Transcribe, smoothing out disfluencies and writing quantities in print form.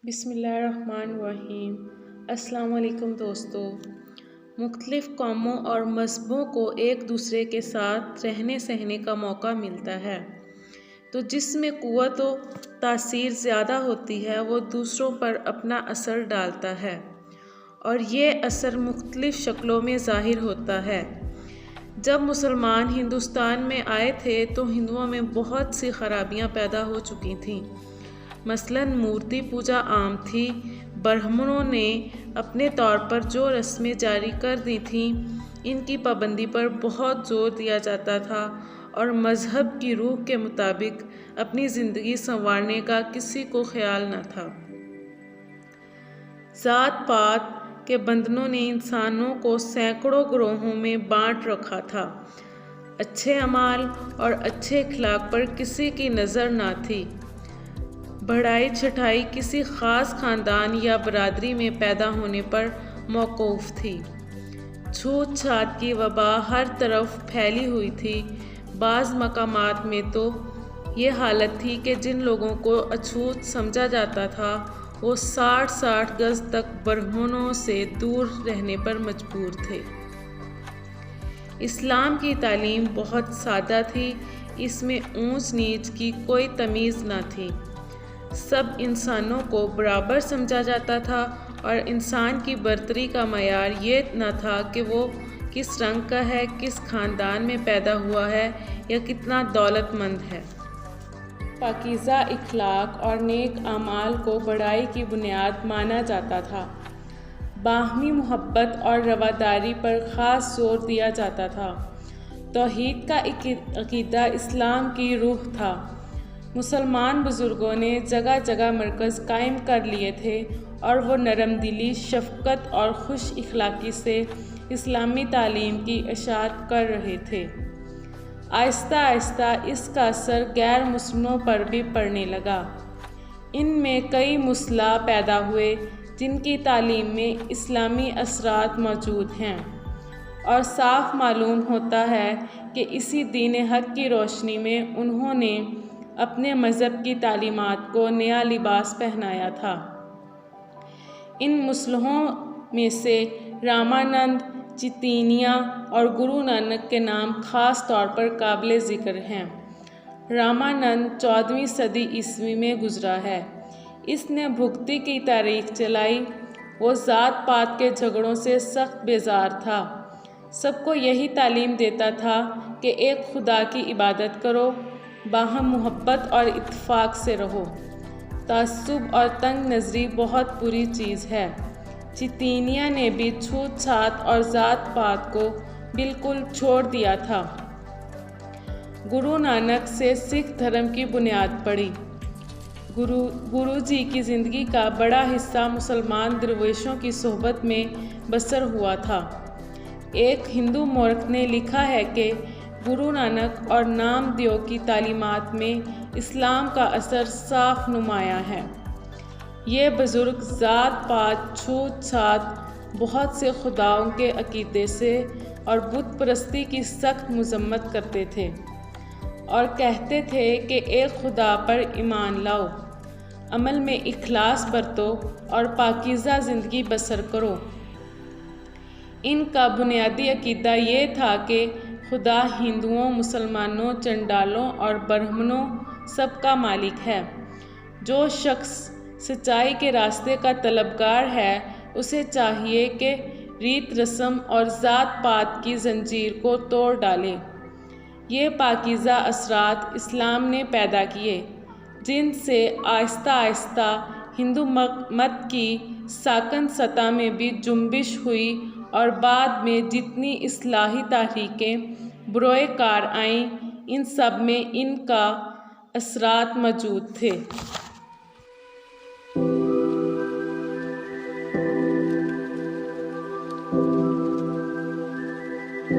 بسم اللہ الرحمن الرحیم۔ السلام علیکم دوستو۔ مختلف قوموں اور مذہبوں کو ایک دوسرے کے ساتھ رہنے سہنے کا موقع ملتا ہے، تو جس میں قوت و تاثیر زیادہ ہوتی ہے وہ دوسروں پر اپنا اثر ڈالتا ہے، اور یہ اثر مختلف شکلوں میں ظاہر ہوتا ہے۔ جب مسلمان ہندوستان میں آئے تھے تو ہندوؤں میں بہت سی خرابیاں پیدا ہو چکی تھیں۔ مثلاً مورتی پوجا عام تھی، برہمنوں نے اپنے طور پر جو رسمیں جاری کر دی تھیں ان کی پابندی پر بہت زور دیا جاتا تھا، اور مذہب کی روح کے مطابق اپنی زندگی سنوارنے کا کسی کو خیال نہ تھا۔ ذات پات کے بندھنوں نے انسانوں کو سینکڑوں گروہوں میں بانٹ رکھا تھا۔ اچھے اعمال اور اچھے اخلاق پر کسی کی نظر نہ تھی۔ بڑھائی چھٹائی کسی خاص خاندان یا برادری میں پیدا ہونے پر موقوف تھی۔ چھوت چھات کی وبا ہر طرف پھیلی ہوئی تھی۔ بعض مقامات میں تو یہ حالت تھی کہ جن لوگوں کو اچھوت سمجھا جاتا تھا وہ 60 گز تک برہمنوں سے دور رہنے پر مجبور تھے۔ اسلام کی تعلیم بہت سادہ تھی، اس میں اونچ نیچ کی کوئی تمیز نہ تھی۔ سب انسانوں کو برابر سمجھا جاتا تھا، اور انسان کی برتری کا معیار یہ نہ تھا کہ وہ کس رنگ کا ہے، کس خاندان میں پیدا ہوا ہے یا کتنا دولت مند ہے۔ پاکیزہ اخلاق اور نیک اعمال کو بڑائی کی بنیاد مانا جاتا تھا۔ باہمی محبت اور رواداری پر خاص زور دیا جاتا تھا۔ توحید کا عقیدہ اسلام کی روح تھا۔ مسلمان بزرگوں نے جگہ جگہ مرکز قائم کر لیے تھے، اور وہ نرم دلی، شفقت اور خوش اخلاقی سے اسلامی تعلیم کی اشاعت کر رہے تھے۔ آہستہ آہستہ اس کا اثر غیر مسلموں پر بھی پڑنے لگا۔ ان میں کئی مسلح پیدا ہوئے جن کی تعلیم میں اسلامی اثرات موجود ہیں، اور صاف معلوم ہوتا ہے کہ اسی دین حق کی روشنی میں انہوں نے اپنے مذہب کی تعلیمات کو نیا لباس پہنایا تھا۔ ان مسلحوں میں سے رامانند، چیتنیا اور گرو نانک کے نام خاص طور پر قابل ذکر ہیں۔ رامانند 14ویں صدی عیسوی میں گزرا ہے۔ اس نے بھکتی کی تاریخ چلائی۔ وہ ذات پات کے جھگڑوں سے سخت بیزار تھا۔ سب کو یہی تعلیم دیتا تھا کہ ایک خدا کی عبادت کرو، باہم محبت اور اتفاق سے رہو۔ تعصب اور تنگ نظری بہت بری چیز ہے۔ چیتنیا نے بھی چھوت چھات اور ذات پات کو بالکل چھوڑ دیا تھا۔ گرو نانک سے سکھ دھرم کی بنیاد پڑی۔ گرو جی کی زندگی کا بڑا حصہ مسلمان درویشوں کی صحبت میں بسر ہوا تھا۔ ایک ہندو مورخ نے لکھا ہے کہ گرو نانک اور نام دیو کی تعلیمات میں اسلام کا اثر صاف نمایاں ہے۔ یہ بزرگ ذات پات، چھوت چھات، بہت سے خداؤں کے عقیدے سے اور بت پرستی کی سخت مذمت کرتے تھے، اور کہتے تھے کہ ایک خدا پر ایمان لاؤ، عمل میں اخلاص برتو اور پاکیزہ زندگی بسر کرو۔ ان کا بنیادی عقیدہ یہ تھا کہ خدا ہندوؤں، مسلمانوں، چنڈالوں اور برہمنوں سب کا مالک ہے۔ جو شخص سچائی کے راستے کا طلبگار ہے اسے چاہیے کہ ریت رسم اور ذات پات کی زنجیر کو توڑ ڈالے۔ یہ پاکیزہ اثرات اسلام نے پیدا کیے، جن سے آہستہ آہستہ ہندو مت کی ساکن سطح میں بھی جنبش ہوئی، اور بعد میں جتنی اصلاحی تحریکیں بروئے کار آئیں ان سب میں ان کا اثرات موجود تھے۔